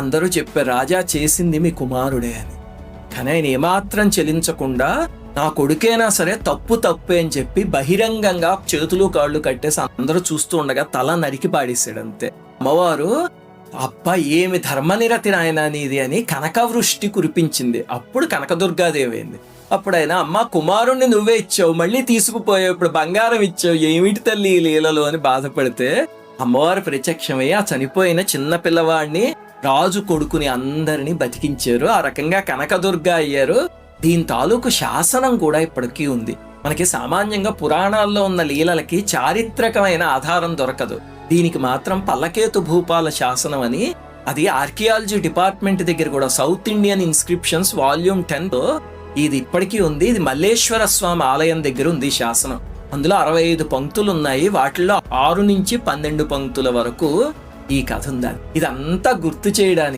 అందరూ చెప్పారు రాజా చేసింది మీ కుమారుడే అని. కానీ ఆయన ఏమాత్రం చెలించకుండా నా కొడుకైనా సరే తప్పే అని చెప్పి బహిరంగంగా చేతులు కాళ్ళు కట్టేసి అందరూ చూస్తూ ఉండగా తల నరికి పాడేశాడు అంతే. అమ్మవారు అబ్బా ఏమి ధర్మనిరతి నాయన నీది అని కనకవృష్టి కురిపించింది. అప్పుడు కనకదుర్గాదేవి అయింది. అప్పుడు ఆయన అమ్మ కుమారుణ్ణి నువ్వే ఇచ్చావు, మళ్ళీ తీసుకుపోయావు, ఇప్పుడు బంగారం ఇచ్చావు, ఏమిటి తల్లి ఈ లీలలు అని బాధపడితే అమ్మవారు ప్రత్యక్షమై ఆ చనిపోయిన చిన్న పిల్లవాడిని రాజు కొడుకుని అందరినీ బతికించారు. ఆ రకంగా కనకదుర్గా అయ్యారు. దీని తాలూకు శాసనం కూడా ఇప్పటికీ ఉంది. మనకి సామాన్యంగా పురాణాల్లో ఉన్న లీలలకి చారిత్రకమైన ఆధారం దొరకదు. దీనికి మాత్రం పల్లకేతు భూపాల శాసనం అని, అది ఆర్కియాలజీ డిపార్ట్మెంట్ దగ్గర కూడా సౌత్ ఇండియన్ ఇన్స్క్రిప్షన్స్ వాల్యూమ్ 10లో ఇది ఇప్పటికీ ఉంది. ఇది మల్లేశ్వర స్వామి ఆలయం దగ్గర ఉంది శాసనం. అందులో 65 పంక్తులు ఉన్నాయి. వాటిల్లో 6 నుంచి 12 పంక్తుల వరకు ఈ కథ ఉందని. ఇదంతా గుర్తు చేయడానికి